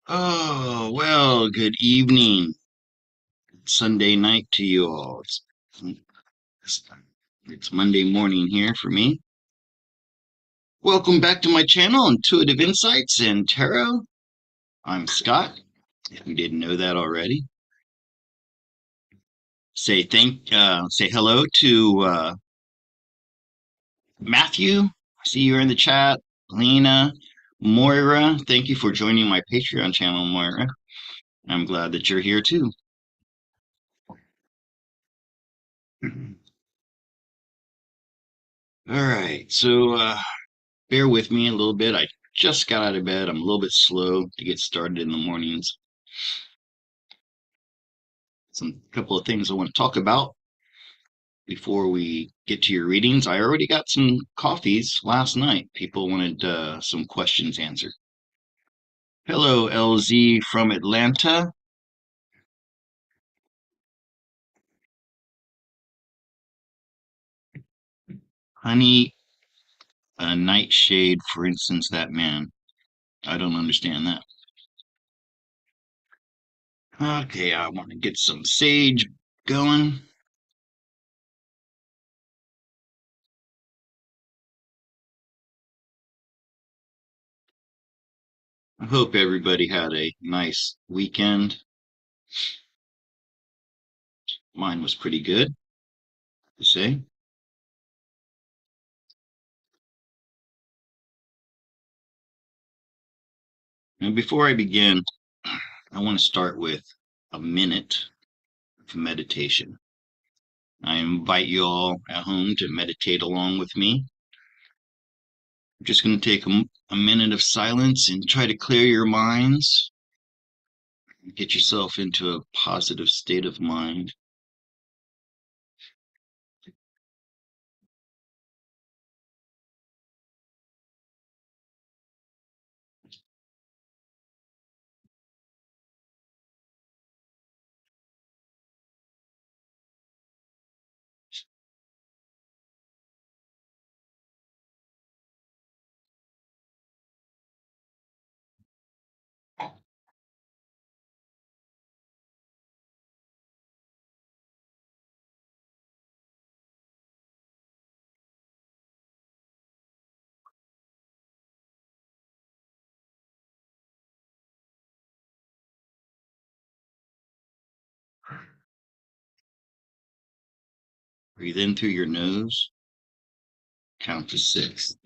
Oh, well, good evening. Sunday night to you all. It's Monday morning here for me. Welcome back to my channel, Intuitive Insights and Tarot. I'm Scott, if you didn't know that already. Say hello to Matthew. I see you're in the chat. Lena, Moira, thank you for joining my Patreon channel, Moira. I'm glad that you're here too. All right, so bear with me a little bit. I just got out of bed. I'm a little bit slow to get started in the mornings. Some couple of things I want to talk about before we get to your readings. I already got some coffees last night. People wanted some questions answered. Hello, LZ from Atlanta. Honey, a nightshade, for instance, that man. I don't understand that. Okay, I want to get some sage going. I hope everybody had a nice weekend. Mine was pretty good, to say. And before I begin, I want to start with a minute of meditation. I invite you all at home to meditate along with me. I'm just going to take a minute of silence and try to clear your minds, get yourself into a positive state of mind. Breathe in through your nose, count to 6.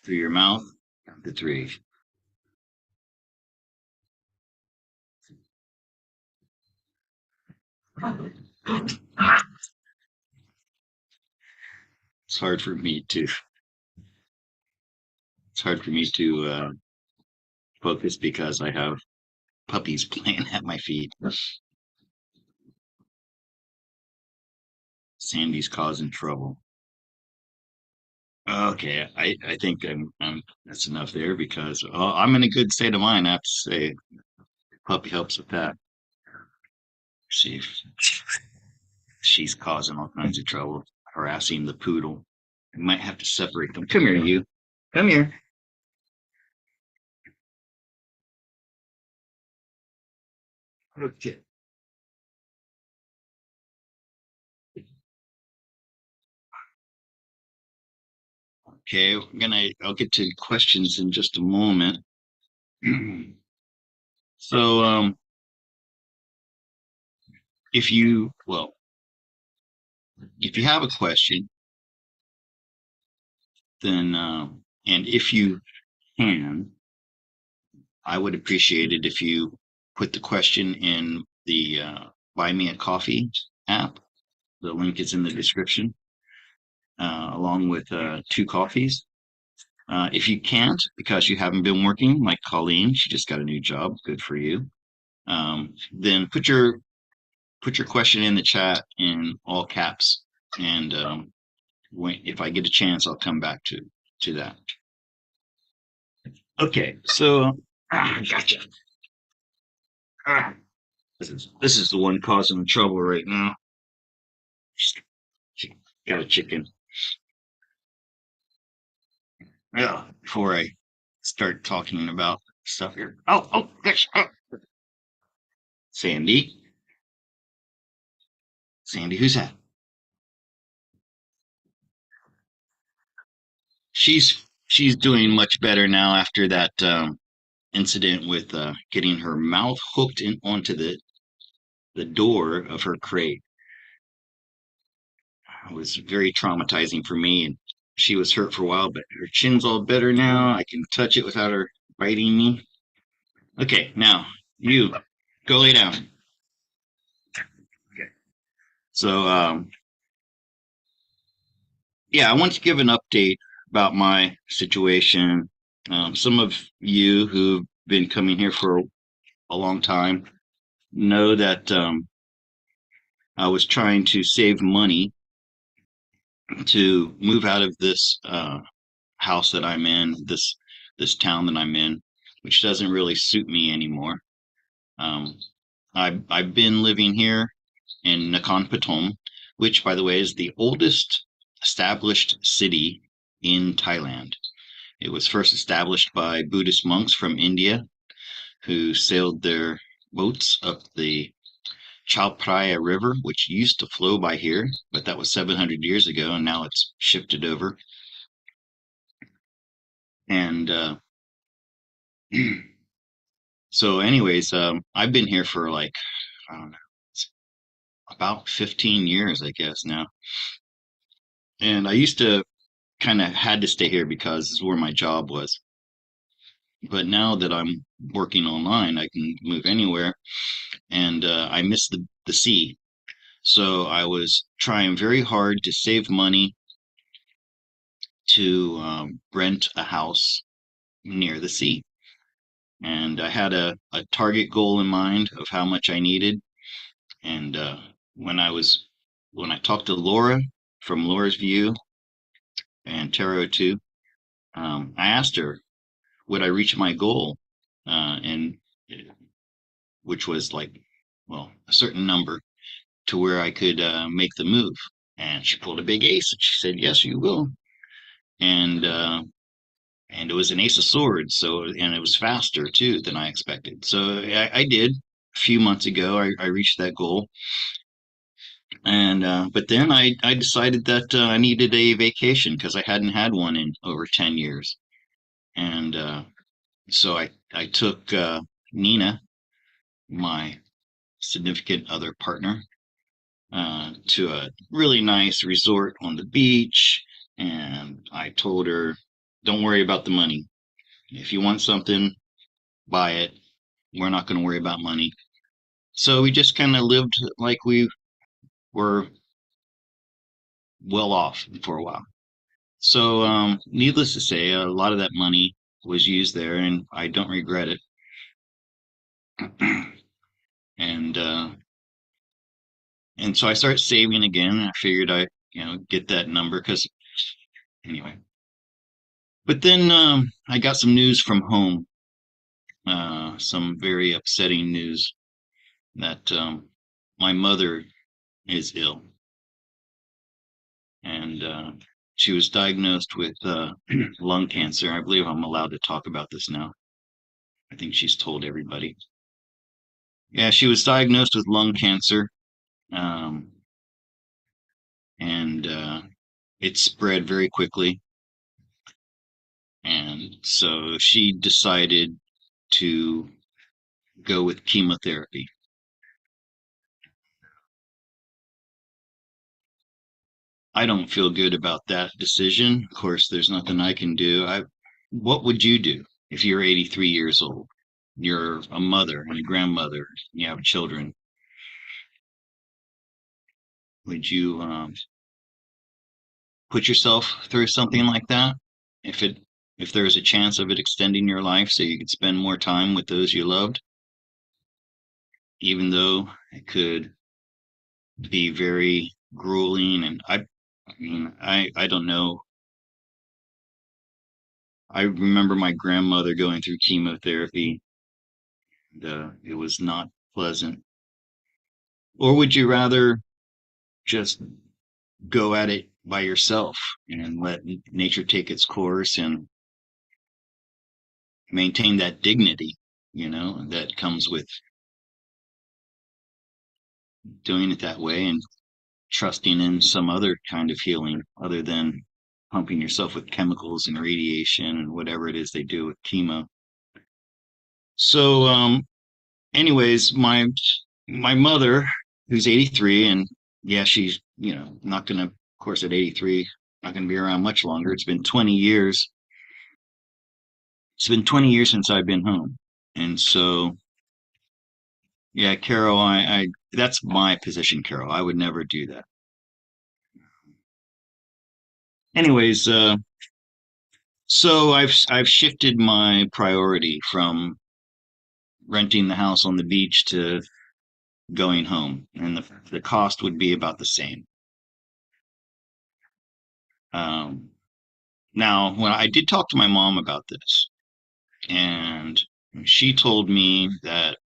Through your mouth, count to 3. It's hard for me to it's hard for me to focus because I have puppies playing at my feet. Sandy's causing trouble. Okay, I think that's enough there because I'm in a good state of mind. I have to say, puppy helps with that. See if she's causing all kinds of trouble, harassing the poodle. I might have to separate them. Come here, you. Come here. Okay. Okay, I'll get to questions in just a moment. So, if you, well, if you have a question, then, and if you can, I would appreciate it if you put the question in the Buy Me a Coffee app. The link is in the description, along with 2 coffees. If you can't, because you haven't been working, like Colleen, she just got a new job. Good for you. Then put your question in the chat in all caps, and if I get a chance, I'll come back to that. Okay, so gotcha. Ah, this is the one causing the trouble right now. Got a chicken. Yeah, before I start talking about stuff here. Oh, gosh. Oh. Sandy. Sandy, who's that? She's doing much better now after that incident with getting her mouth hooked in onto the door of her crate. It was very traumatizing for me, and she was hurt for a while, but her chin's all better now. I can touch it without her biting me. Okay, now you go lay down. Okay. So, yeah, I want to give an update about my situation. Some of you who've been coming here for a long time know that I was trying to save money to move out of this house that I'm in, this town that I'm in, which doesn't really suit me anymore. Um, I've been living here in Nakhon Pathom, which, by the way, is the oldest established city in Thailand. It was first established by Buddhist monks from India who sailed their boats up the Chao Phraya River, which used to flow by here, but that was 700 years ago, and now it's shifted over. And so, anyways, I've been here for like, I don't know, it's about 15 years, I guess now. And I used to kind of had to stay here because it's where my job was. But now that I'm working online, I can move anywhere, and I miss the sea. So I was trying very hard to save money to rent a house near the sea. And I had a target goal in mind of how much I needed. And when I was when I talked to Laura from Laura's View and Tarot 2, I asked her, would I reach my goal? And which was like, well, a certain number to where I could make the move. And she pulled a big ace and she said, yes, you will. And and it was an ace of swords, so and it was faster too than I expected. So I did a few months ago. I reached that goal, and but then I decided that I needed a vacation because I hadn't had one in over 10 years, and so I took Nina, my significant other partner, to a really nice resort on the beach, and I told her, "Don't worry about the money. If you want something, buy it. We're not going to worry about money." So we just kind of lived like we were well off for a while. So, needless to say, a lot of that money was used there, and I don't regret it. and and so I started saving again. I figured I, get that number because anyway. But then I got some news from home, some very upsetting news that my mother is ill, and she was diagnosed with lung cancer. I believe I'm allowed to talk about this now. I think she's told everybody. Yeah, she was diagnosed with lung cancer, um, and it spread very quickly. And so she decided to go with chemotherapy. I don't feel good about that decision. Of course, there's nothing I can do. What would you do if you're 83 years old? You're a mother and a grandmother, you have children. Would you put yourself through something like that? If it if there's a chance of it extending your life so you could spend more time with those you loved, even though it could be very grueling and I mean I don't know. I remember my grandmother going through chemotherapy. And, it was not pleasant. Or would you rather just go at it by yourself and let nature take its course and maintain that dignity, that comes with doing it that way and trusting in some other kind of healing other than pumping yourself with chemicals and radiation and whatever it is they do with chemo. So, anyways, my mother, who's 83, and yeah, she's not gonna, of course, at 83, not gonna be around much longer. It's been 20 years. It's been 20 years since I've been home, and so yeah, Carol, I that's my position, Carol. I would never do that. Anyways, so I've shifted my priority from renting the house on the beach to going home, and the cost would be about the same. Um, Now, when I did talk to my mom about this, and she told me that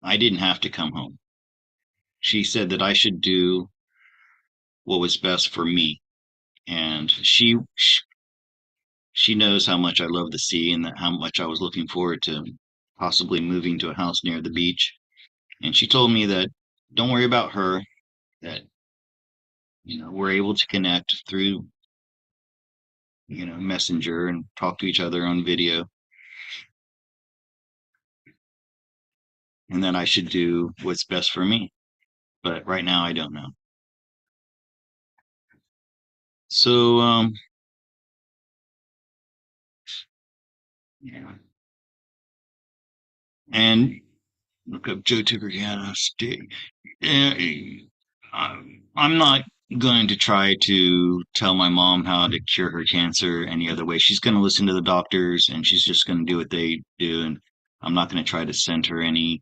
I didn't have to come home. She said that I should do what was best for me, and she knows how much I love the sea and that how much I was looking forward to possibly moving to a house near the beach. And she told me that don't worry about her, that we're able to connect through Messenger and talk to each other on video, and that I should do what's best for me. But right now, I don't know. So, yeah. And look up Joe Tigrana State. I'm not going to try to tell my mom how to cure her cancer any other way. She's going to listen to the doctors and she's just going to do what they do. And I'm not going to try to send her any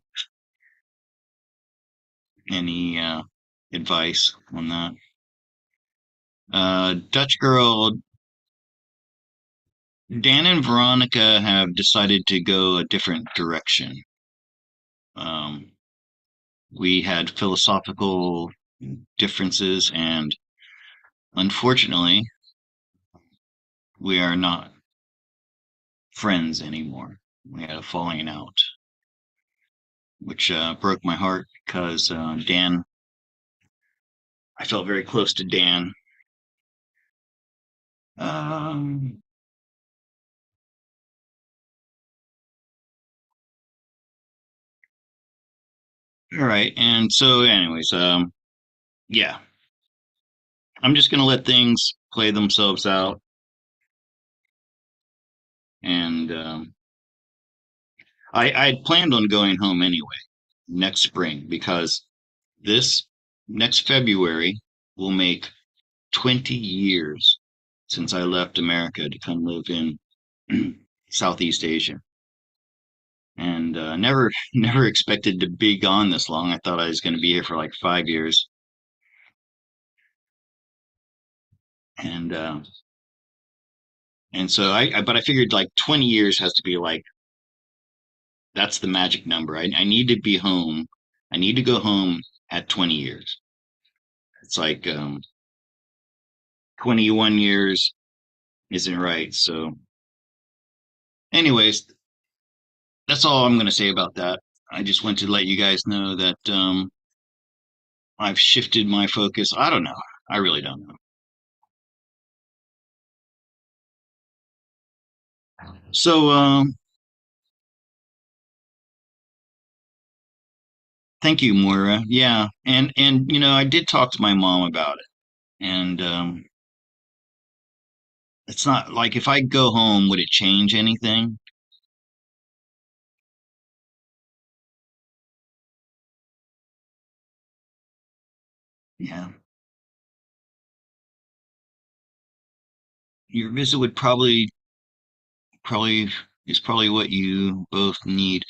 advice on that. Dutch girl, Dan and Veronica have decided to go a different direction. Um, we had philosophical differences, and unfortunately, we are not friends anymore. We had a falling out, which broke my heart because I felt very close to Dan. Um, all right, and so, anyways, yeah, I'm just gonna let things play themselves out, and I had planned on going home anyway next spring because this next February will make 20 years since I left America to come live in Southeast Asia. And never expected to be gone this long. I thought I was going to be here for like 5 years. And so but I figured like 20 years has to be like, that's the magic number. I need to be home. I need to go home at 20 years. It's like 21 years isn't right. So, anyways, that's all I'm going to say about that. I just want to let you guys know that I've shifted my focus. I don't know. I really don't know. So, thank you, Moira. Yeah, and I did talk to my mom about it, and it's not like if I go home, would it change anything? Yeah, your visit would probably is probably what you both need.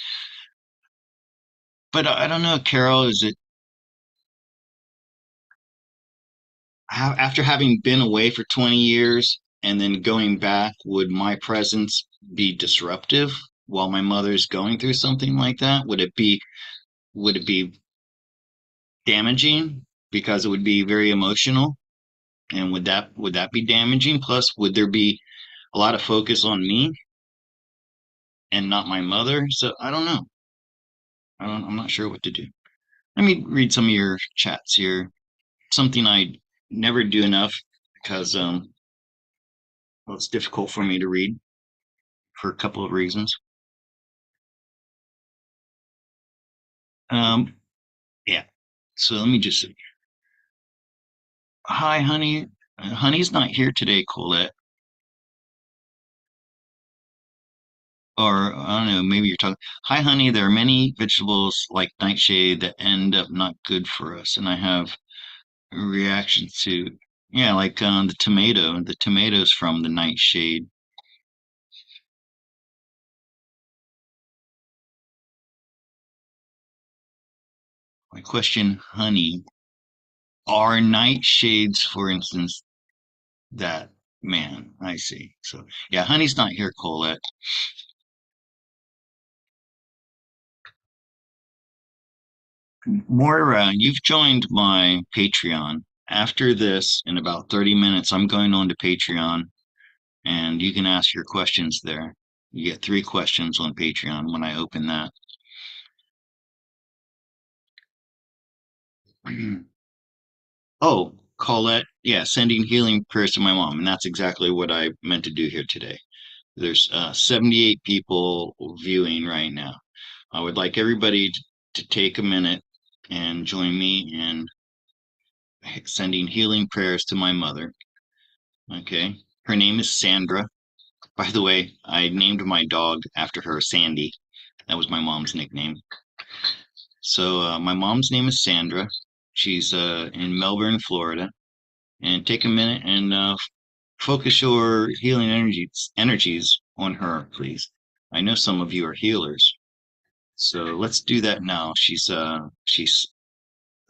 But I don't know, Carol. Is it after having been away for 20 years and then going back, would my presence be disruptive while my mother's going through something like that? Would it be damaging because it would be very emotional? And would that be damaging? Plus, would there be a lot of focus on me? and not my mother. So I don't know. I'm not sure what to do. Let me read some of your chats here. Something I never do enough because well, it's difficult for me to read for a couple of reasons. Um, yeah. So let me just. Hi, honey. Honey's not here today, Colette. Or I don't know, maybe you're talking. Hi, honey. There are many vegetables like nightshade that end up not good for us, and I have reactions to. Yeah, like the tomato. The tomatoes from the nightshade. My question, honey, are nightshades, for instance, that man? I see. So yeah, honey's not here, Colette. Moira, you've joined my Patreon. After this, in about 30 minutes, I'm going on to Patreon and you can ask your questions there. You get 3 questions on Patreon when I open that. Oh, Colette, yeah, sending healing prayers to my mom. And that's exactly what I meant to do here today. There's 78 people viewing right now. I would like everybody to take a minute and join me in sending healing prayers to my mother. Okay. Her name is Sandra. By the way, I named my dog after her, Sandy. That was my mom's nickname. So my mom's name is Sandra. She's in Melbourne, Florida. And take a minute and focus your healing energies on her, please. I know some of you are healers, so let's do that now. She's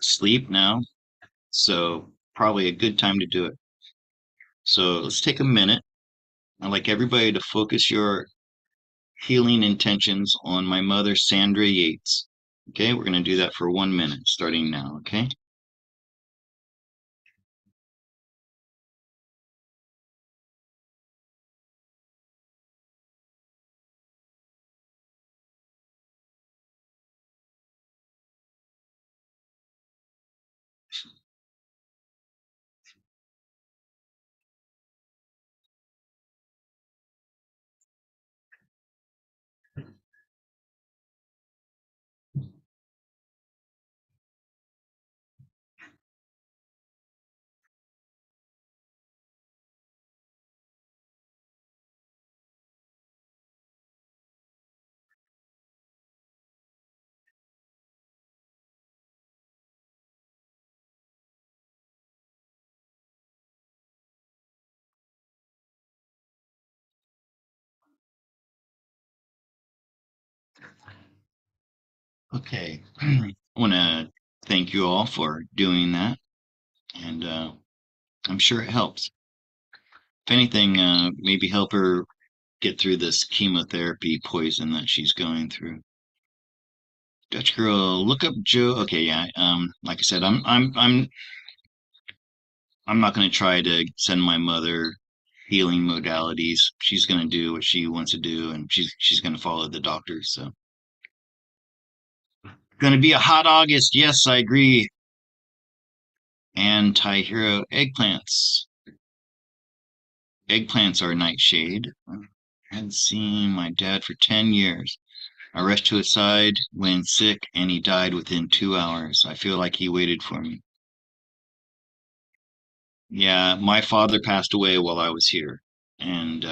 asleep now, so probably a good time to do it. So let's take a minute. I'd like everybody to focus your healing intentions on my mother, Sandra Yates. Okay, we're going to do that for 1 minute starting now. Okay. Okay. I want to thank you all for doing that, and I'm sure it helps. If anything, maybe help her get through this chemotherapy poison that she's going through. Dutch girl, look up Joe. Okay, yeah. Like I said, I'm not going to try to send my mother healing modalities. She's going to do what she wants to do, and she's going to follow the doctors. So, going to be a hot August. Yes, I agree. Anti-hero eggplants. Eggplants are nightshade. I hadn't seen my dad for 10 years. I rushed to his side when sick, and he died within 2 hours. I feel like he waited for me. Yeah, my father passed away while I was here, and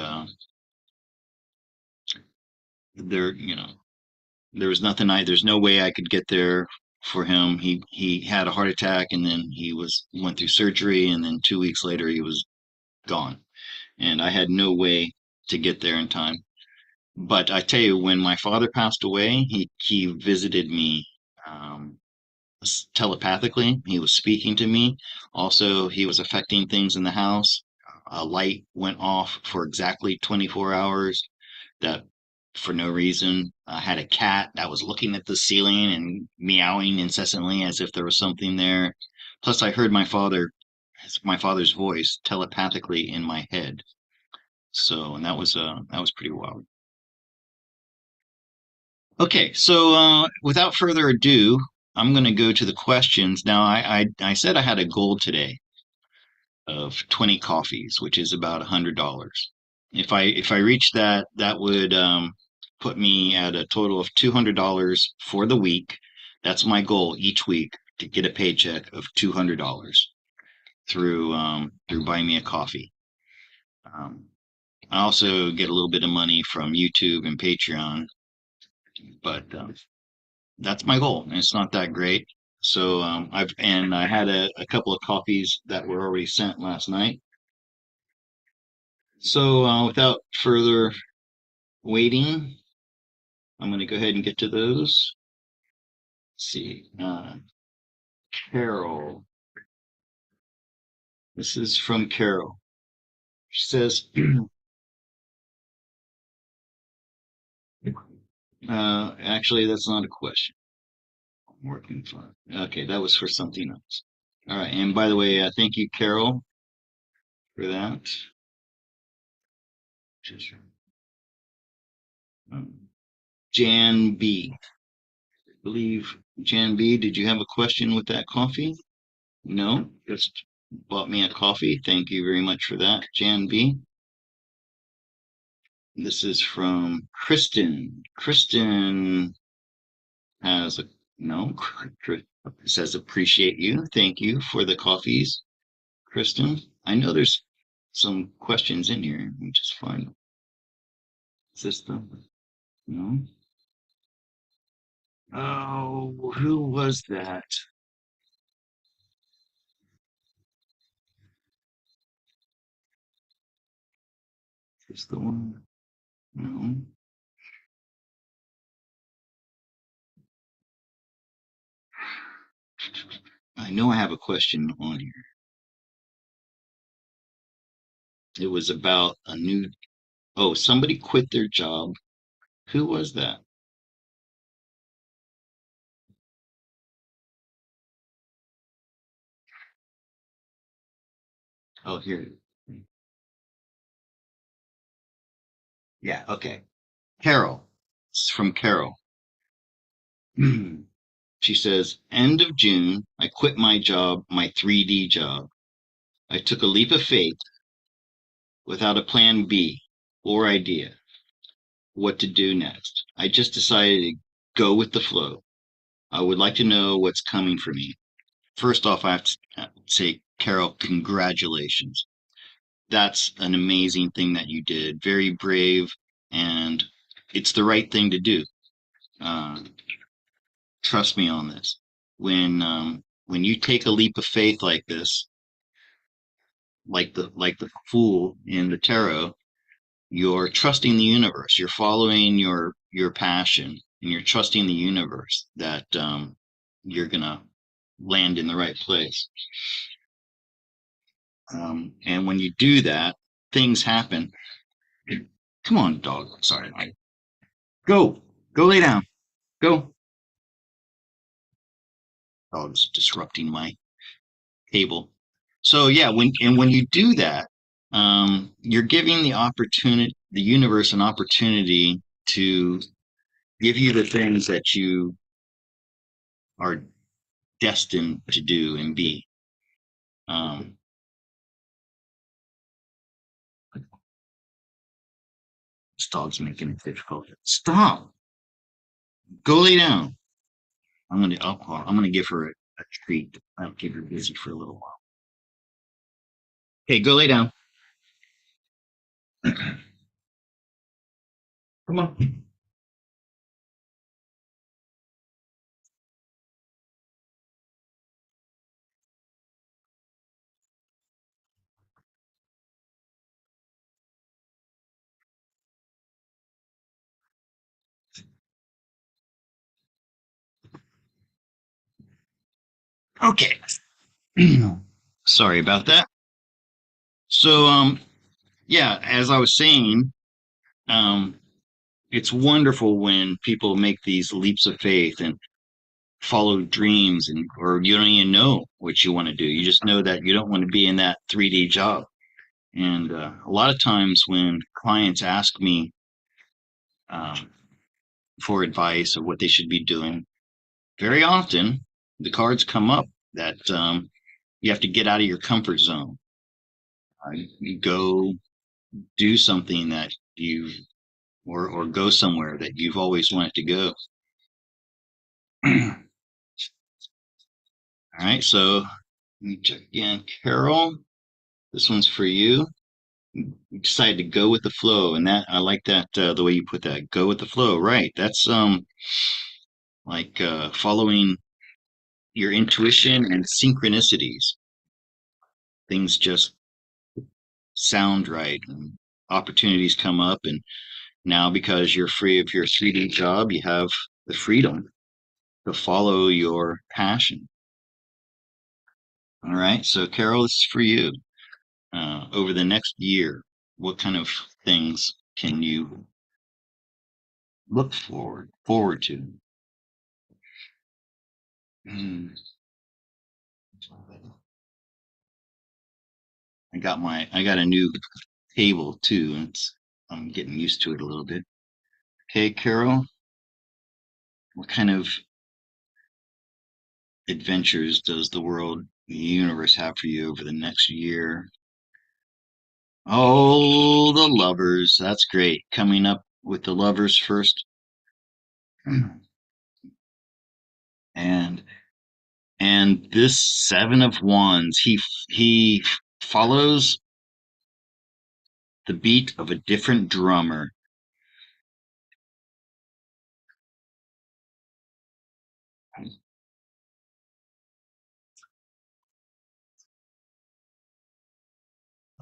there was nothing there's no way I could get there for him. He had a heart attack, and then went through surgery, and then 2 weeks later he was gone, and I had no way to get there in time. But I tell you, when my father passed away, he visited me. Um, Telepathically. He was speaking to me. Also, he was affecting things in the house. A light went off for exactly 24 hours that for no reason. I had a cat that was looking at the ceiling and meowing incessantly as if there was something there. Plus, I heard my father's voice telepathically in my head. So, and that was pretty wild. Okay, so without further ado, I'm going to go to the questions. Now, I said I had a goal today of 20 coffees, which is about $100. If I reach that, that would put me at a total of $200 for the week. That's my goal each week to get a paycheck of $200 through Buy Me a Coffee. Um, I also get a little bit of money from YouTube and Patreon, but that's my goal, and it's not that great. So I had a couple of copies that were already sent last night. So without further waiting, I'm going to go ahead and get to those. Let's see, Carol. This is from Carol. She says, actually, that's not a question. I'm working for. Okay, that was for something else. All right, and by the way, thank you, Carol, for that. Um, Jan B. I believe Jan B. Did you have a question with that coffee? No, just bought me a coffee. Thank you very much for that, Jan B. This is from Kristen. Kristen has a no. Says appreciate you. Thank you for the coffees, Kristen. I know there's some questions in here. Let me just find system. No. Oh, who was that? Is the one? No. I know I have a question on here. It was about a new. Oh, somebody quit their job. Who was that? Oh, here. Yeah. Okay. Carol. It's from Carol. She says, end of June, I quit my job, my 3D job. I took a leap of faith without a plan B or idea what to do next. I just decided to go with the flow. I would like to know what's coming for me. First off, I have to say, Carol, congratulations. That's an amazing thing that you did. Very brave, and it's the right thing to do. Uh, Trust me on this. When you take a leap of faith like this, like the fool in the tarot, you're trusting the universe. You're following your passion, and you're trusting the universe that you're gonna land in the right place. And when you do that, things happen. Come on, dog. Sorry, go, go lay down. Go. Dog's disrupting my table. So yeah, when you do that, you're giving the universe an opportunity to give you the things that you are destined to do and be. Um, this dog's making it difficult. Stop. Go lay down. I'm gonna give her a treat. I'll keep her busy for a little while. Okay, go lay down. Come on. Okay. Sorry about that. So yeah, as I was saying, um, it's wonderful when people make these leaps of faith and follow dreams, and or you don't even know what you want to do. You just know that you don't want to be in that 3D job. And a lot of times when clients ask me, um, for advice of what they should be doing. Very often, the cards come up that you have to get out of your comfort zone. You go do something that you or go somewhere that you've always wanted to go. All right, so let me check again. Carol, this one's for you. You decided to go with the flow, and that I like that the way you put that. Go with the flow, right? That's like following your intuition and synchronicities. Things just sound right, and opportunities come up, and now because you're free of your 3D job, you have the freedom to follow your passion. All right, so Carol, this is for you. Over the next year, what kind of things can you look forward to? Hmm. I got a new table too. I'm getting used to it a little bit. Okay, Carol, what kind of adventures does the world, the universe have for you over the next year? Oh, the lovers. That's great. Coming up with the lovers first. And this seven of wands, he follows the beat of a different drummer.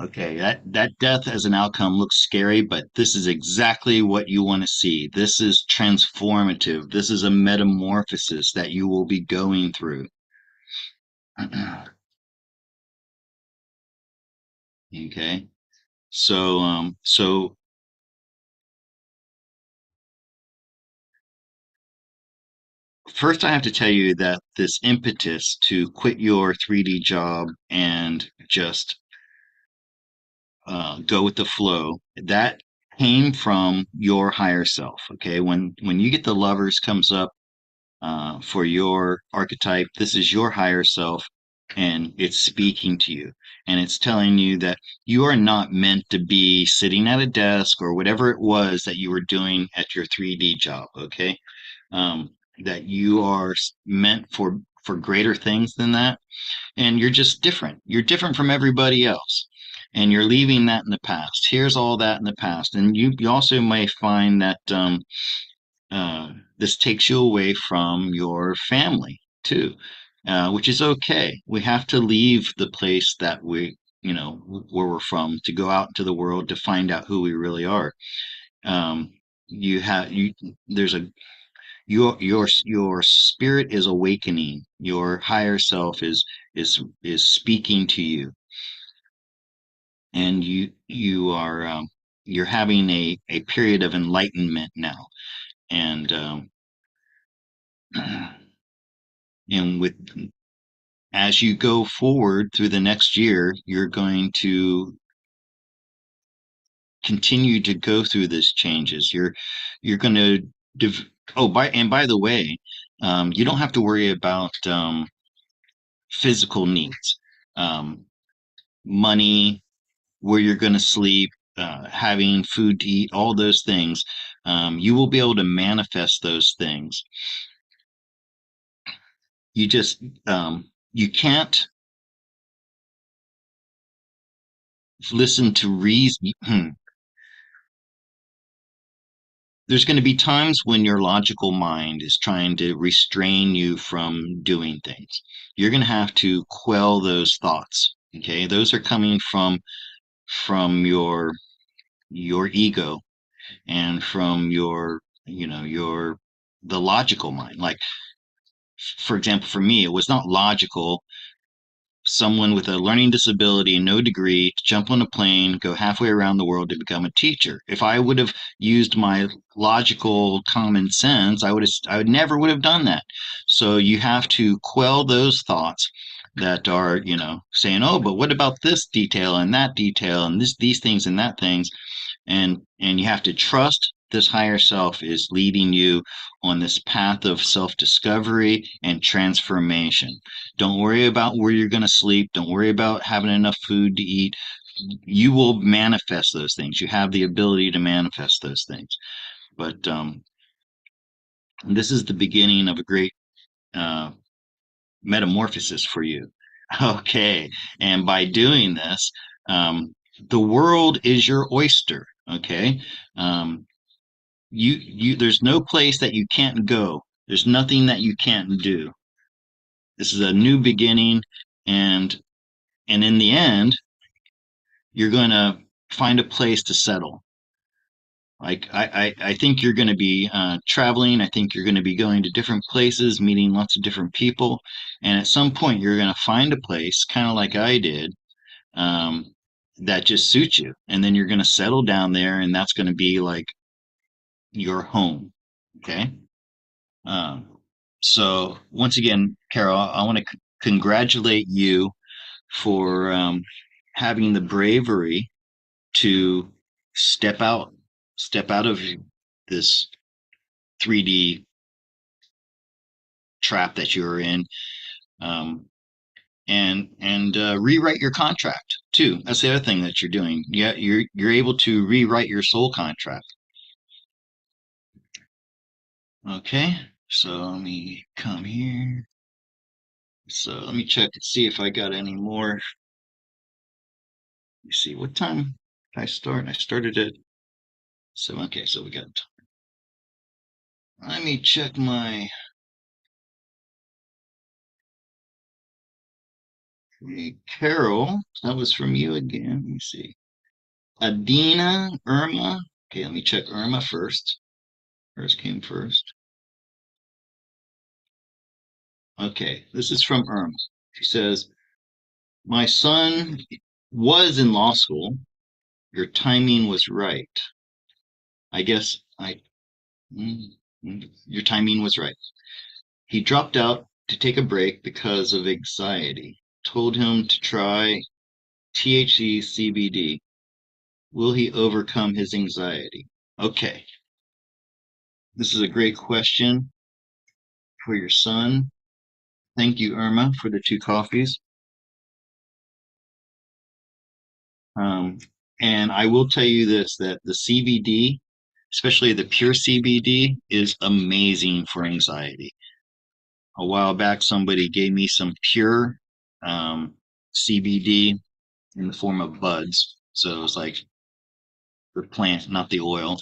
Okay, that death as an outcome looks scary, but this is exactly what you want to see. This is transformative. This is a metamorphosis that you will be going through. Okay. So first I have to tell you that this impetus to quit your 3D job and just go with the flow, that came from your higher self. Okay. When you get the lovers comes up for your archetype, this is your higher self, and it's speaking to you. And it's telling you that you are not meant to be sitting at a desk or whatever it was that you were doing at your 3D job. Okay. Um, that you are meant for greater things than that, and you're just different. You're different from everybody else, and you're leaving that in the past. Here's all that in the past, and you also may find that this takes you away from your family too, which is okay. We have to leave the place that where we're from, to go out into the world to find out who we really are. Um, you have you. There's a your spirit is awakening. Your higher self is speaking to you, and you are you're having a period of enlightenment now, and and with as you go forward through the next year, you're going to continue to go through these changes. You're going to by the way, you don't have to worry about physical needs, um, money, where you're going to sleep, having food to eat, all those things. You will be able to manifest those things. You just you can't listen to reason. There's going to be times when your logical mind is trying to restrain you from doing things. You're going to have to quell those thoughts. Okay, those are coming from your ego, and from your your the logical mind. Like, for example, for me, it was not logical, someone with a learning disability and no degree, to jump on a plane, go halfway around the world to become a teacher. If I would have used my logical common sense, I would never would have done that. So you have to quell those thoughts that are, saying, "Oh, but what about this detail and that detail and these things and that things?" And you have to trust this higher self is leading you on this path of self-discovery and transformation. Don't worry about where you're going to sleep. Don't worry about having enough food to eat. You will manifest those things. You have the ability to manifest those things. But this is the beginning of a great uh, metamorphosis for you. Okay. And by doing this, the world is your oyster. Okay. Um, there's no place that you can't go. There's nothing that you can't do. This is a new beginning. And, and in the end, you're going to find a place to settle. Like I think you're going to be traveling. I think you're going to be going to different places, meeting lots of different people, and at some point you're going to find a place, kind of like I did, um, that just suits you, and then you're going to settle down there, and that's going to be like your home. Okay. Um, so once again, Carol, I want to congratulate you for having the bravery to step out, step out of this 3D trap that you're in, um, and rewrite your contract too. That's the other thing that you're doing. Yeah, you're able to rewrite your soul contract. Okay, so let me come here. So let me check and see if I got any more. Let me see what time did I start. I started at 7. Okay, so we got. Let me check my. Hey, Carol, that was from you again. Let me see. Adina, Irma. Okay, let me check Irma first. Hers came first. Okay, this is from Irma. She says, my son was in law school. Your timing was right. I guess your timing was right. He dropped out to take a break because of anxiety. Told him to try THC CBD. Will he overcome his anxiety? Okay, this is a great question for your son. Thank you, Irma, for the 2 coffees. Um, and I will tell you this, that the CBD, especially the pure CBD, is amazing for anxiety. A while back, somebody gave me some pure CBD in the form of buds. So it was like the plant, not the oil.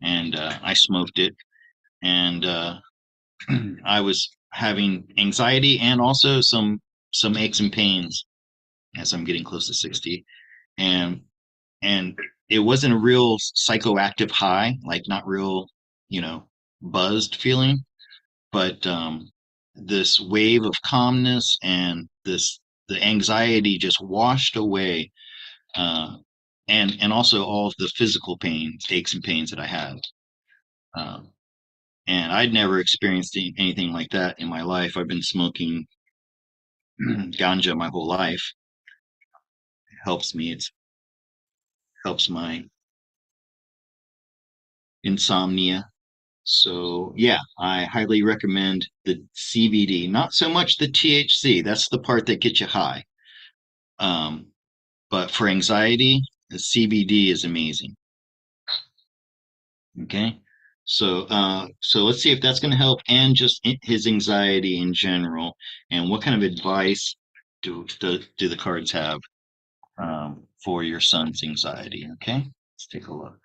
And I smoked it. And I was having anxiety and also some aches and pains as I'm getting close to 60. And and it wasn't a real psychoactive high, like not real, you know, buzzed feeling, but this wave of calmness and the anxiety just washed away, uh, and also all of the physical pains, aches and pains that I had. Um, and I'd never experienced anything like that in my life. I've been smoking ganja my whole life. It helps me. It helps my insomnia. So yeah, I highly recommend the CBD. Not so much the THC. That's the part that gets you high. Um, but for anxiety, the CBD is amazing. Okay. So let's see if that's going to help, and just his anxiety in general. And what kind of advice do the cards have for your son's anxiety? Okay, let's take a look.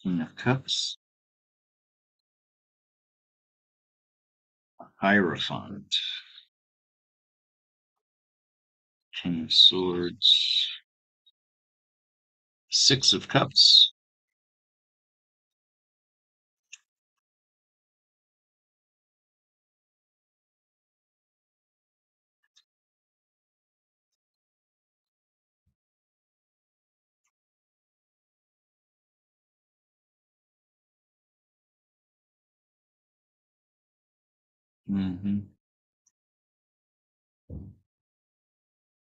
King of Cups, Hierophant, King of Swords, 6 of Cups, Hmm.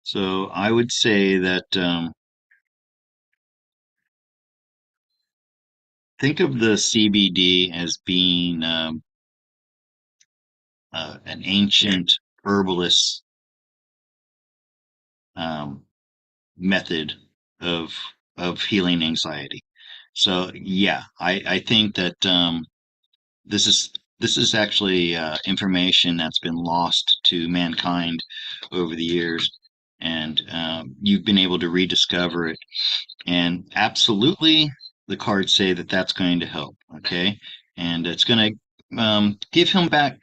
So I would say that think of the CBD as being an ancient herbalist um, method of healing anxiety. So yeah, I think that this is this is actually information that's been lost to mankind over the years, and you've been able to rediscover it. And absolutely, the cards say that that's going to help. Okay, and it's going to give him back.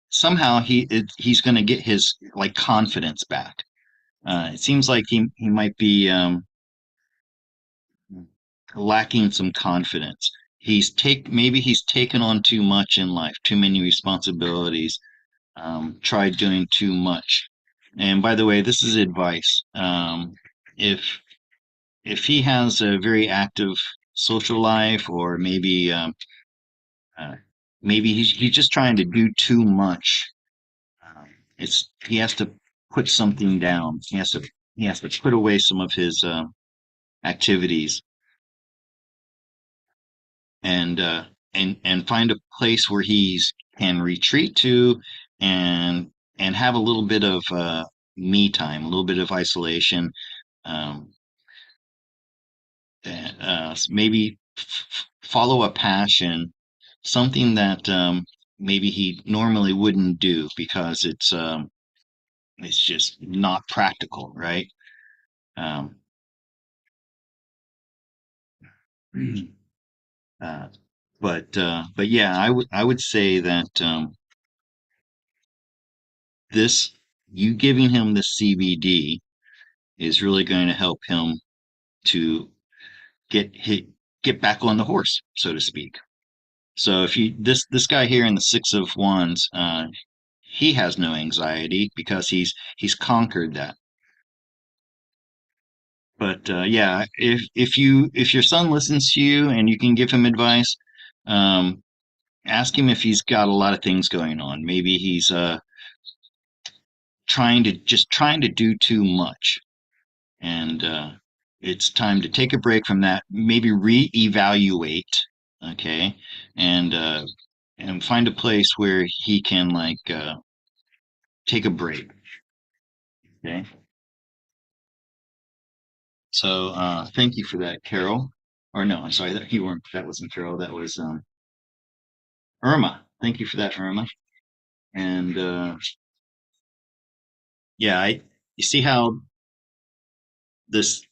Somehow he's going to get his like confidence back. It seems like he might be lacking some confidence. Maybe he's taken on too much in life, too many responsibilities, tried doing too much. And by the way, this is advice. If he has a very active social life, or uh, maybe he's just trying to do too much, it's he has to put something down. He has to put away some of his activities, and find a place where he's can retreat to, and have a little bit of me time, a little bit of isolation. Um, Maybe follow a passion, something that maybe he normally wouldn't do because it's just not practical, right? Um, uh, but yeah, I would say that this you giving him the CBD is really going to help him to get hit, get back on the horse, so to speak. So if you this guy here in the Six of Wands, he has no anxiety because he's conquered that. But yeah, if your son listens to you and you can give him advice, um, ask him if he's got a lot of things going on. Maybe he's trying to do too much, and it's time to take a break from that. Maybe reevaluate, okay, and find a place where he can like take a break. Okay, so thank you for that, Carol. Or no, I'm sorry, that you weren't. That wasn't Carol. That was Irma. Thank you for that, Irma. And yeah, I you see how this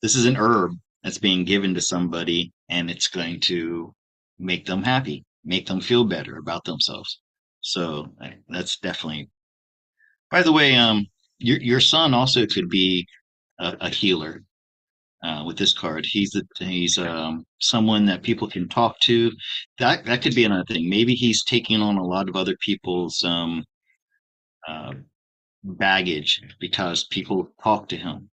this is an herb that's being given to somebody, and it's going to make them happy, make them feel better about themselves. So that's definitely. By the way, your son also could be a healer with this card. He's someone that people can talk to. That could be another thing. Maybe he's taking on a lot of other people's uh, baggage because people talk to him.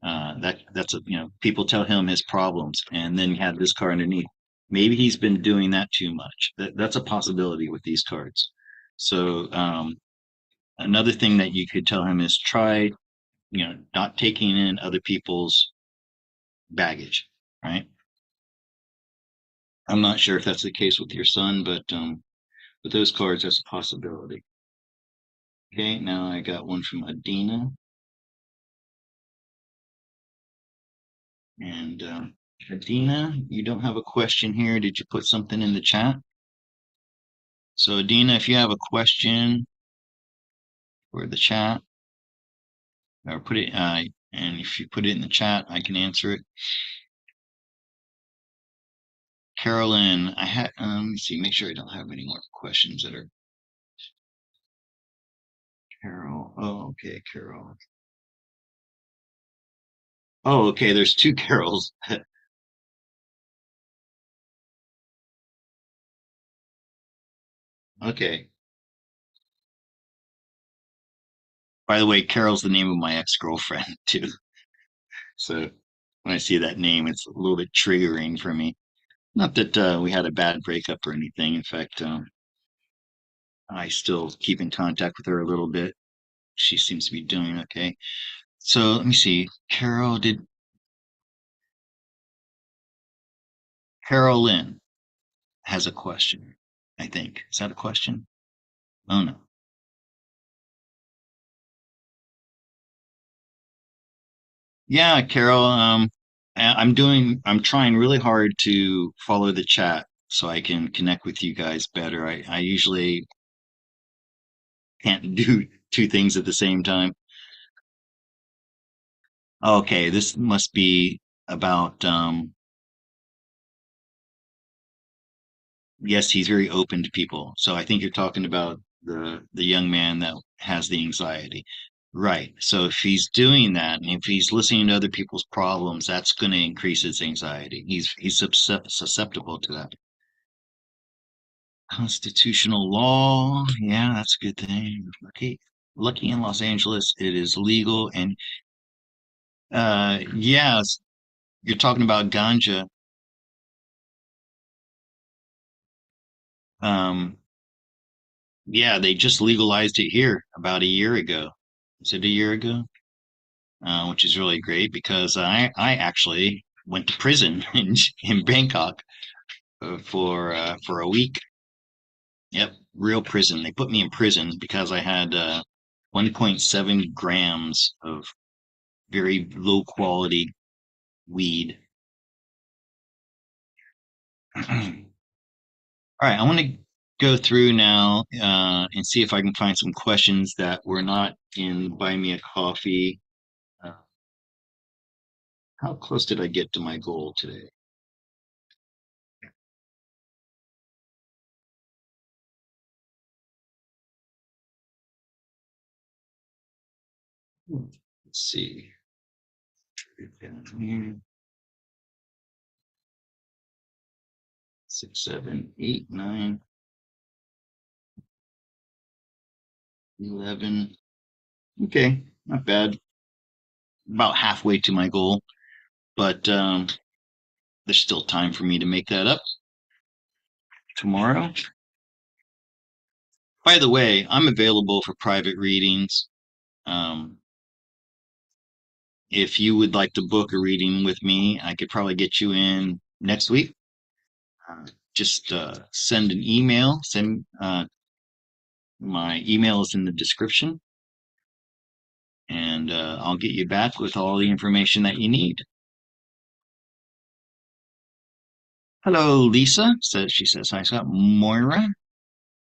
That's a people tell him his problems, and then you have this card underneath. Maybe he's been doing that too much. That's a possibility with these cards. So another thing that you could tell him is try not taking in other people's baggage, right? I'm not sure if that's the case with your son, but with those cards, that's a possibility. Okay, now I got one from Adina, and Adina, you don't have a question here. Did you put something in the chat? So Adina, if you have a question for the chat, or put it, and if you put it in the chat, I can answer it. Carolyn, I had, let me see, make sure I don't have any more questions that are Carol. Oh, okay, Carol. Oh, okay, there's two Carols. Okay. By the way, Carol's the name of my ex-girlfriend too. So when I see that name, it's a little bit triggering for me. Not that we had a bad breakup or anything. In fact, I still keep in contact with her a little bit. She seems to be doing okay. So let me see. Carolyn has a question, I think. Is that a question? Oh no. Yeah, Carol, I'm trying really hard to follow the chat so I can connect with you guys better. I usually can't do two things at the same time. Okay, this must be about yes, he's very open to people. So I think you're talking about the young man that has the anxiety. Right. So if he's doing that and if he's listening to other people's problems, that's going to increase his anxiety. He's susceptible to that. Constitutional law. Yeah, that's a good thing. Lucky in Los Angeles, it is legal. And yeah, you're talking about ganja. Um, yeah, they just legalized it here about a year ago. Is it a year ago? Which is really great because I actually went to prison in Bangkok for a week. Yep, real prison. They put me in prison because I had 1.7 grams of very low quality weed. All right, I want to go through now and see if I can find some questions that were not in Buy Me a Coffee. Uh, how close did I get to my goal today? Let's see. 6, 7, 8, 9, 11. Okay, not bad. About halfway to my goal, but there's still time for me to make that up tomorrow. By the way, I'm available for private readings. Um, if you would like to book a reading with me, I could probably get you in next week. Just send an email. Send my email is in the description, and I'll get you back with all the information that you need. Hello, Lisa. Says she says hi. So Moira.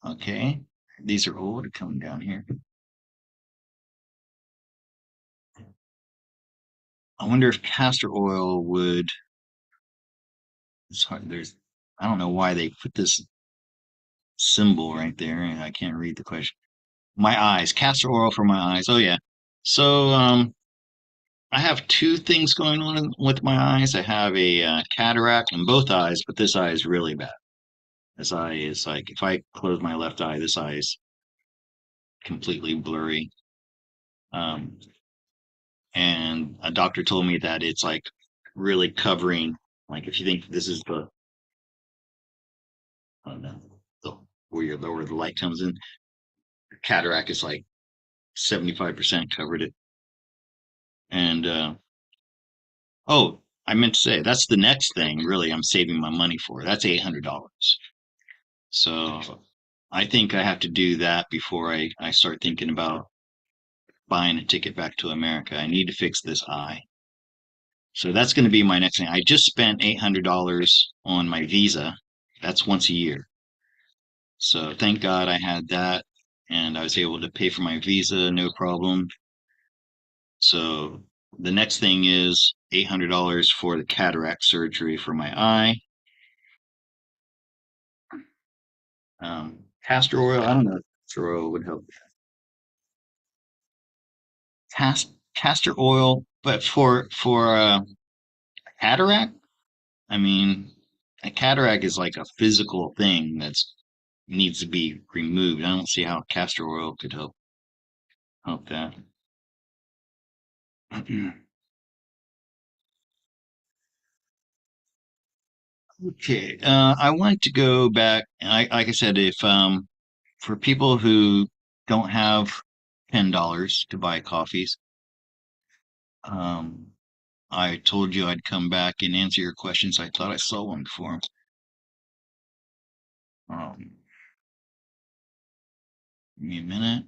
Okay, these are old. Coming down here. I wonder if castor oil would. It's hard. I don't know why they put this symbol right there, and I can't read the question. My eyes, castor oil for my eyes. Oh yeah. So I have two things going on with my eyes. I have a cataract in both eyes, but this eye is really bad. This eye is like if I close my left eye, this eye is completely blurry. Um, and a doctor told me that it's like really covering. Like if you think this is the where the light comes in, cataract is like 75% covered it. And oh, I meant to say that's the next thing really I'm saving my money for. That's $800. So I think I have to do that before I start thinking about buying a ticket back to America. I need to fix this eye. So that's going to be my next thing. I just spent $800 on my visa. That's once a year. So thank God I had that and I was able to pay for my visa, no problem. So the next thing is $800 for the cataract surgery for my eye. Castor oil, I don't know if castor oil would help. Castor oil, but for cataract, I mean, a cataract is like a physical thing that's needs to be removed. I don't see how castor oil could help that. Okay, I want to go back. Like I said, if for people who don't have $10 to buy coffees, um, I told you I'd come back and answer your questions. I thought I saw one before. Give me a minute.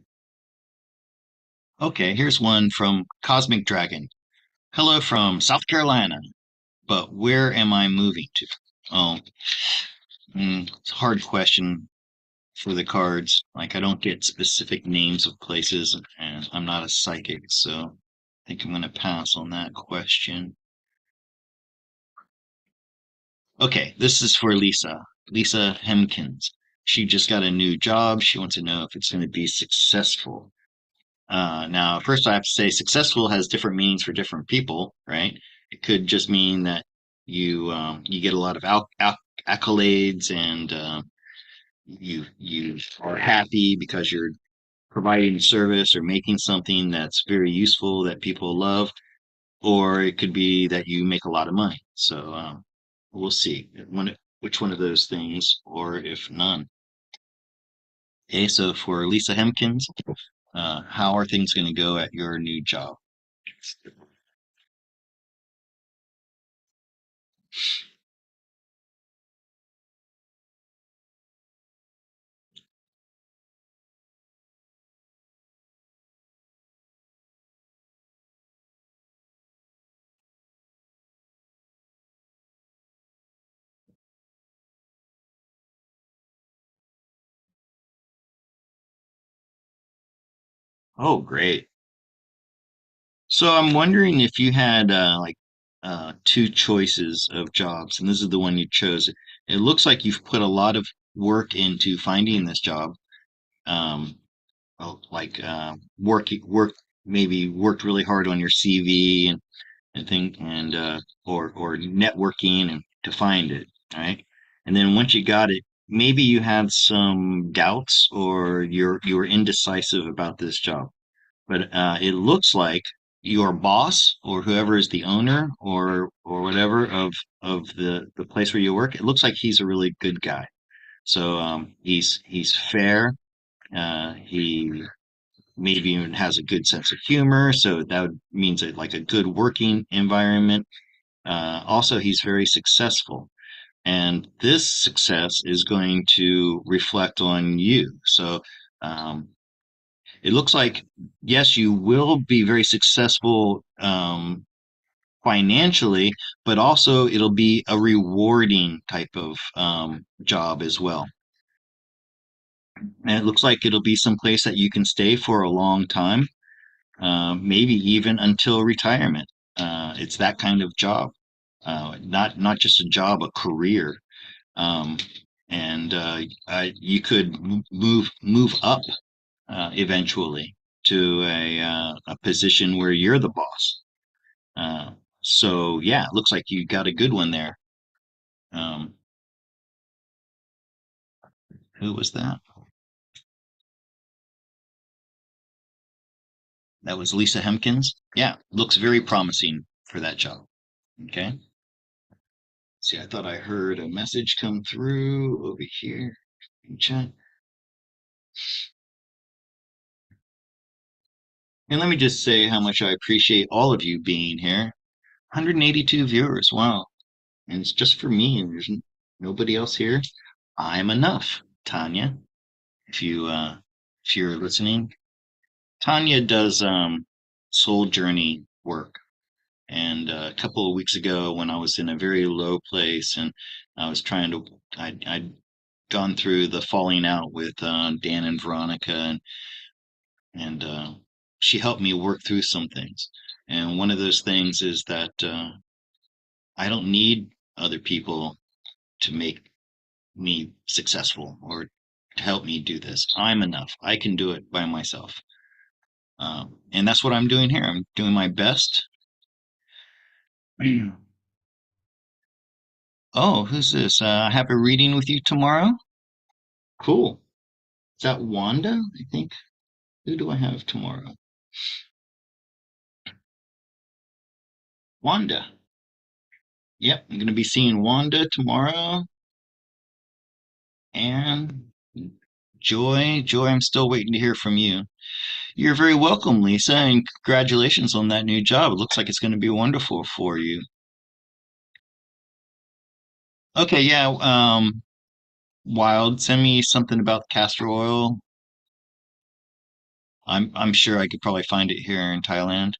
Okay, here's one from Cosmic Dragon. Hello from South Carolina, but where am I moving to? Oh, it's a hard question for the cards. Like, I don't get specific names of places, and I'm not a psychic, so I think I'm going to pass on that question. Okay, this is for Lisa. Lisa Hemkins. She just got a new job. She wants to know if it's going to be successful. Now, first I have to say successful has different meanings for different people, right? It could just mean that you get a lot of accolades and you are happy because you're providing a service or making something that's very useful that people love, or it could be that you make a lot of money. So we'll see which one of those things, or if none. Okay, so for Lisa Hemkins, how are things going to go at your new job? Oh, great. So I'm wondering if you had two choices of jobs, and this is the one you chose. It looks like you've put a lot of work into finding this job. Um, work maybe worked really hard on your CV and think and or networking and to find it, right? And then once you got it, maybe you had some doubts or you were indecisive about this job. But it looks like your boss or whoever is the owner or whatever of the place where you work, it looks like he's a really good guy. So he's fair. He maybe even has a good sense of humor. So that means like a good working environment. Also, he's very successful. And this success is going to reflect on you. So um, it looks like, yes, you will be very successful financially, but also it'll be a rewarding type of job as well. And it looks like it'll be someplace that you can stay for a long time, maybe even until retirement. It's that kind of job, not just a job, a career. Um, and you could move up eventually to a position where you're the boss. Uh, so yeah, it looks like you got a good one there. Um, who was that? That was Lisa Hemkins. Yeah, looks very promising for that job. Okay. See, I thought I heard a message come through over here in chat. And let me just say how much I appreciate all of you being here. 182 viewers. Wow. And it's just for me, and there's nobody else here. I'm enough, Tanya. If you if you're listening, Tanya does soul journey work. And a couple of weeks ago, when I was in a very low place, and I was trying to, I'd gone through the falling out with Dan and Veronica, and she helped me work through some things. And one of those things is that I don't need other people to make me successful or to help me do this. I'm enough. I can do it by myself. And that's what I'm doing here. I'm doing my best. Oh, who's this? I have a reading with you tomorrow. Cool. Is that Wanda? I think. Who do I have tomorrow? Wanda. Yep, I'm going to be seeing Wanda tomorrow and Joy. Joy, I'm still waiting to hear from you. You're very welcome, Lisa, and congratulations on that new job. It looks like it's going to be wonderful for you. Okay, yeah, Wild, send me something about castor oil. I'm sure I could probably find it here in Thailand.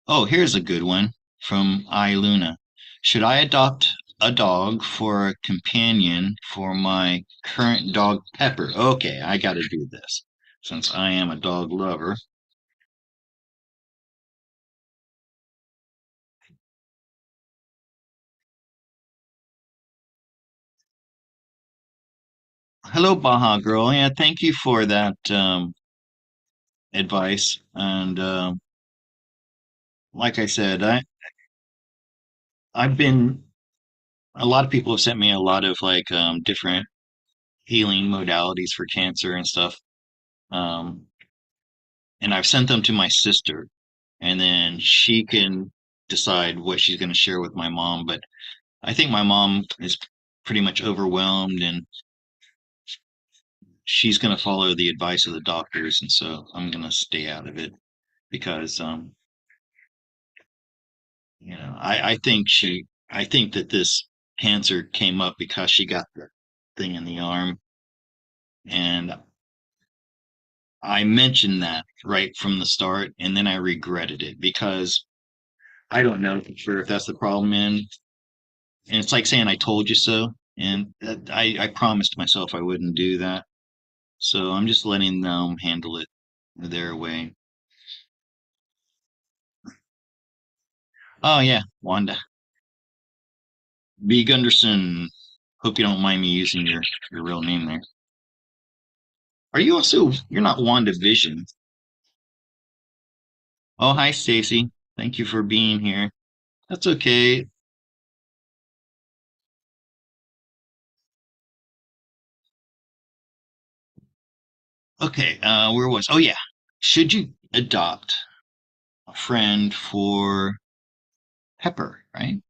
Oh, here's a good one from Luna. Should I adopt a dog for a companion for my current dog Pepper? Okay, I got to do this since I am a dog lover. Hello, Baja Girl. Yeah, thank you for that advice. And like I said, I've been a lot of people have sent me a lot of like different healing modalities for cancer and stuff. Um, and I've sent them to my sister, and then she can decide what she's going to share with my mom. But I think my mom is pretty much overwhelmed, and she's going to follow the advice of the doctors, and so I'm going to stay out of it because I think that this cancer came up because she got the thing in the arm, and I mentioned that right from the start, and then I regretted it because I don't know for sure if that's the problem. And it's like saying I told you so, and I promised myself I wouldn't do that. So I'm just letting them handle it their way. Oh yeah, Wanda B. Gunderson. Hope you don't mind me using your real name there. Are you also? You're not Wanda Vision. Oh, hi, Stacy. Thank you for being here. That's okay. Okay, where was? Oh yeah. Should you adopt a friend for Pepper, right?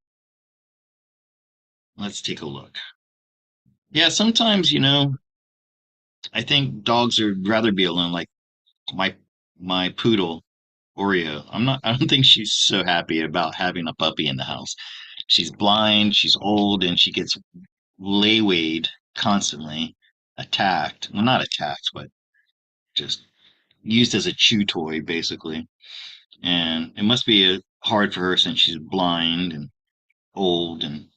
Let's take a look. Yeah, sometimes, I think dogs would rather be alone. Like my my poodle, Oreo. I don't think she's so happy about having a puppy in the house. She's blind, she's old, and she gets laywayed constantly, attacked. Well, not attacked, but just used as a chew toy, basically. And it must be hard for her since she's blind and old. And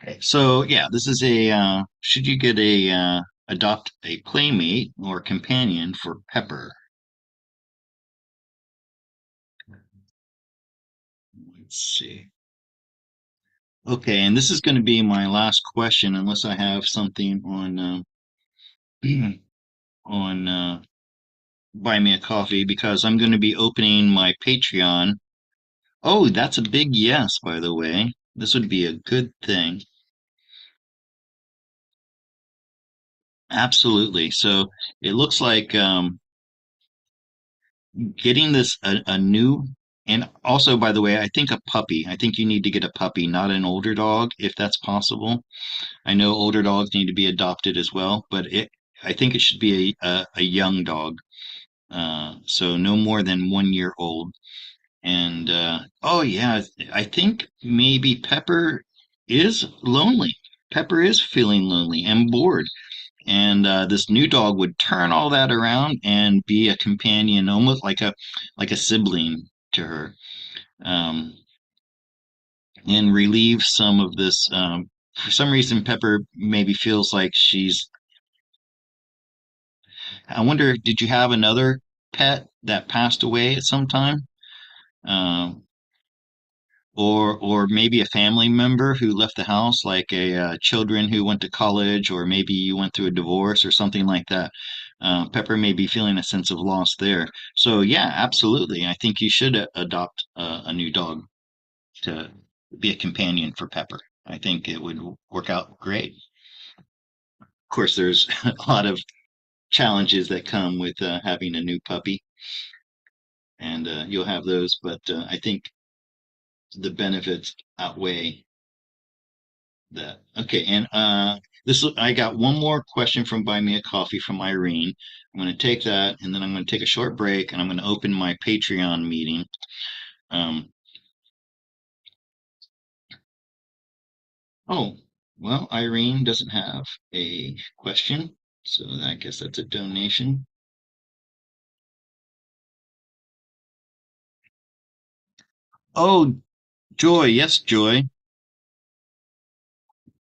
okay, so yeah, this is a should you get a adopt a playmate or companion for Pepper? Let's see. Okay, and this is going to be my last question, unless I have something on buy me a coffee, because I'm going to be opening my Patreon. Oh, that's a big yes, by the way. This would be a good thing. Absolutely. So it looks like getting this a new, and also, by the way, I think a puppy. I think you need to get a puppy, not an older dog, if that's possible. I know older dogs need to be adopted as well, but I think it should be a young dog. So no more than 1 year old. And oh yeah, I think maybe Pepper is lonely. Pepper is feeling lonely and bored. And this new dog would turn all that around and be a companion, almost like a sibling to her, um, and relieve some of this. For some reason, Pepper maybe feels like she's. I wonder, did you have another pet that passed away at some time? Um, or maybe a family member who left the house, like a children who went to college, or maybe you went through a divorce or something like that. Pepper may be feeling a sense of loss there. So yeah, absolutely. I think you should adopt a new dog to be a companion for Pepper. I think it would work out great. Of course, there's a lot of challenges that come with having a new puppy, and you'll have those. But I think the benefits outweigh that. Okay, and this I got one more question from Buy Me a Coffee from Irene. I'm going to take that, and then I'm going to take a short break, and I'm going to open my Patreon meeting. Um, oh, well, Irene doesn't have a question, so I guess that's a donation. Oh, Joy, yes, Joy.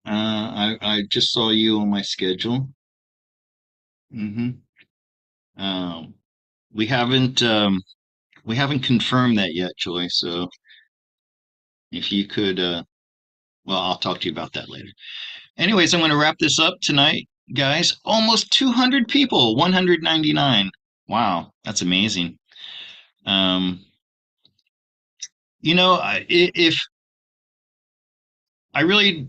I just saw you on my schedule. Hmm. Um, we haven't we haven't confirmed that yet, Joy. So if you could, well, I'll talk to you about that later. Anyways, I'm going to wrap this up tonight, guys. Almost 200 people, 199. Wow, that's amazing. Um, if I really,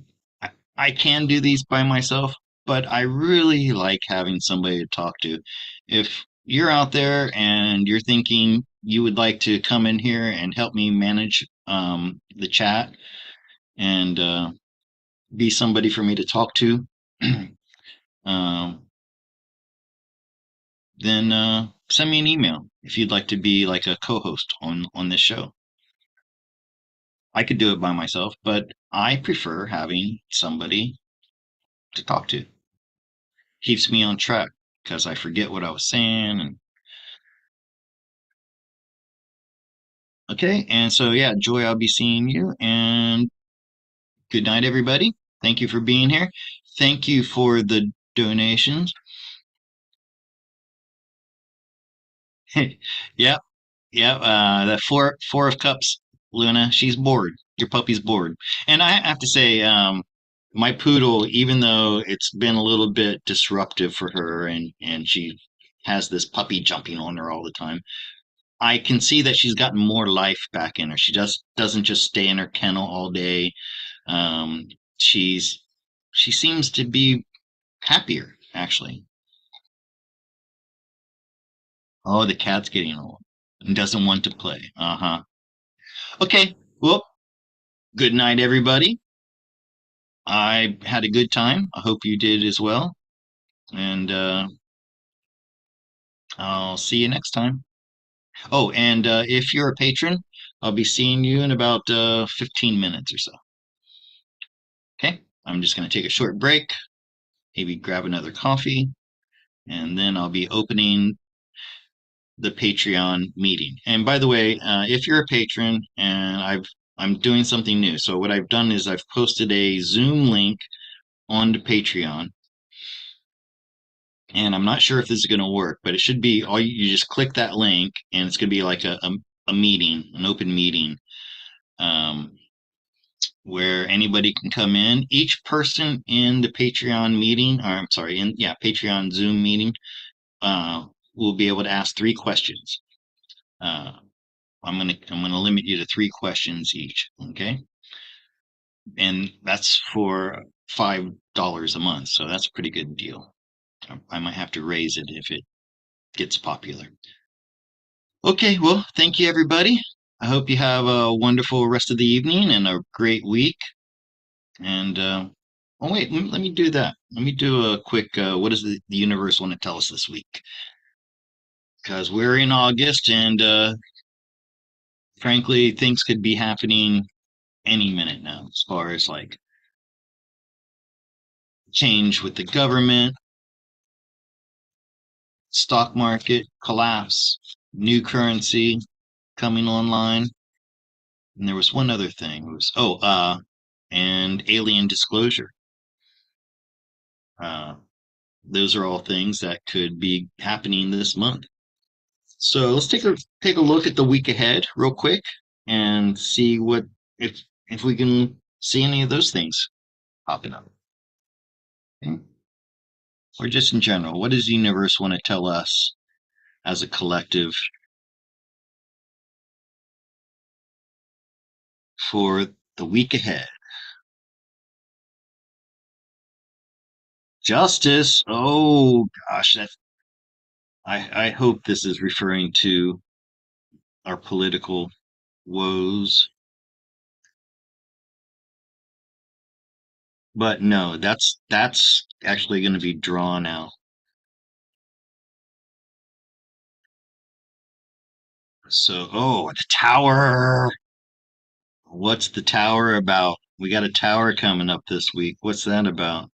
I can do these by myself, but I really like having somebody to talk to. If you're out there and you're thinking you would like to come in here and help me manage the chat and be somebody for me to talk to, um, then send me an email if you'd like to be like a co-host on this show. I could do it by myself, but I prefer having somebody to talk to. Keeps me on track because I forget what I was saying. And okay, and so yeah, Joy, I'll be seeing you. And good night, everybody. Thank you for being here. Thank you for the donations. Yep, yep. The four of cups, Luna. She's bored. Your puppy's bored. And I have to say, my poodle, even though it's been a little bit disruptive for her, and she has this puppy jumping on her all the time, I can see that she's gotten more life back in her. She just doesn't just stay in her kennel all day. Um, she's she seems to be happier, actually. Oh, the cat's getting old and doesn't want to play. Uh-huh. Okay. Well, good night, everybody. I had a good time. I hope you did as well. And I'll see you next time. Oh, and if you're a patron, I'll be seeing you in about 15 minutes or so. Okay. I'm just going to take a short break, maybe grab another coffee, and then I'll be opening the Patreon meeting. And by the way, if you're a patron, and I'm doing something new. So what I've done is I've posted a Zoom link onto Patreon, and I'm not sure if this is going to work, but it should be all you just click that link, and it's going to be like a meeting, an open meeting, um, where anybody can come in. Each person in the Patreon meeting, or I'm sorry, in yeah, Patreon Zoom meeting, uh, will be able to ask 3 questions. Uh, I'm gonna limit you to 3 questions each. Okay, and that's for $5 a month, so that's a pretty good deal. I might have to raise it if it gets popular. Okay, well, thank you, everybody. I hope you have a wonderful rest of the evening and a great week. And oh wait, let me do that. Let me do a quick. What does the universe want to tell us this week? Because we're in August, and frankly, things could be happening any minute now, as far as like change with the government, stock market collapse, new currency coming online. And there was one other thing. It was and alien disclosure. Uh, those are all things that could be happening this month. So let's take a look at the week ahead real quick and see what if we can see any of those things popping up. Okay? Or just in general, what does the universe want to tell us as a collective for the week ahead? Justice. Oh gosh, that I hope this is referring to our political woes. But no, that's actually going to be drawn out. So, oh, the tower. What's the tower about? We got a tower coming up this week. What's that about?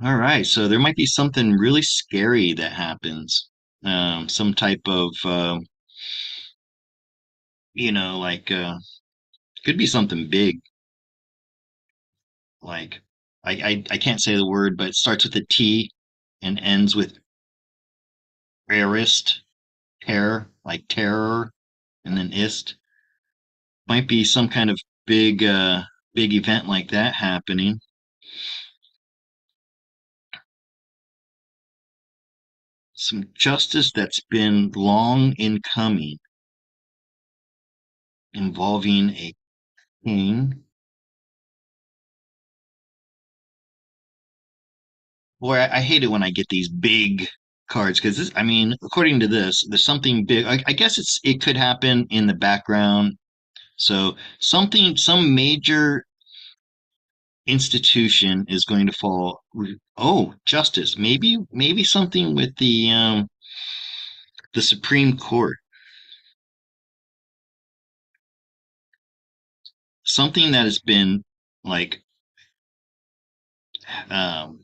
All right, so there might be something really scary that happens. Some type of, like could be something big. Like I can't say the word, but it starts with a T and ends with terrorist, terror, like terror, and then ist. Might be some kind of big event like that happening. Some justice that's been long in coming, involving a king. Boy, I hate it when I get these big cards because this, I mean, according to this, there's something big. I guess it could happen in the background. So some major institution is going to fall. Oh, justice. Maybe something with the Supreme Court. Something that has been like um,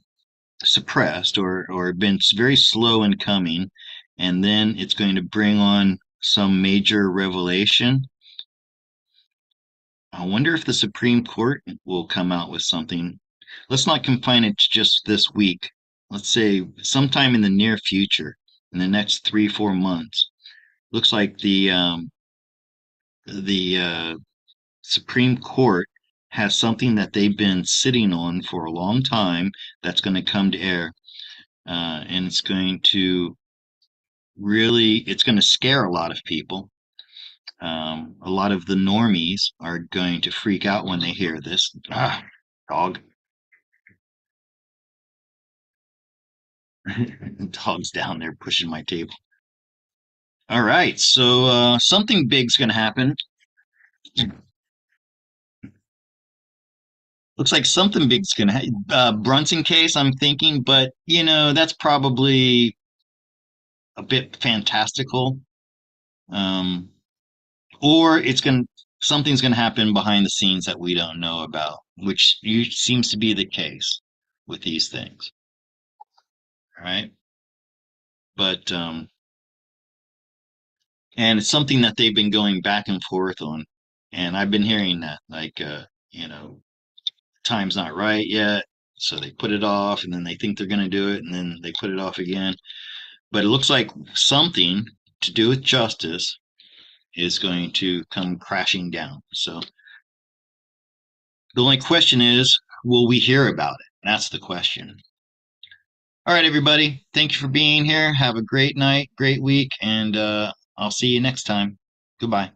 suppressed or been very slow in coming, and then it's going to bring on some major revelation. I wonder if the Supreme Court will come out with something. Let's not confine it to just this week. Let's say sometime in the near future, in the next 3, 4 months. Looks like the Supreme Court has something that they've been sitting on for a long time that's going to come to air, and it's going to scare a lot of people. A lot of the normies are going to freak out when they hear this. Ah, dog. Dog's down there pushing my table. All right, so something big's going to happen. Looks like something big's going to happen. Brunson case, I'm thinking, but that's probably a bit fantastical. Um, or something's going to happen behind the scenes that we don't know about, which seems to be the case with these things, right? But and it's something that they've been going back and forth on, and I've been hearing that, like, time's not right yet, so they put it off, and then they think they're going to do it, and then they put it off again. But it looks like something to do with justice is going to come crashing down. So the only question is, will we hear about it? That's the question. All right, everybody. Thank you for being here. Have a great night, great week, and I'll see you next time. Goodbye.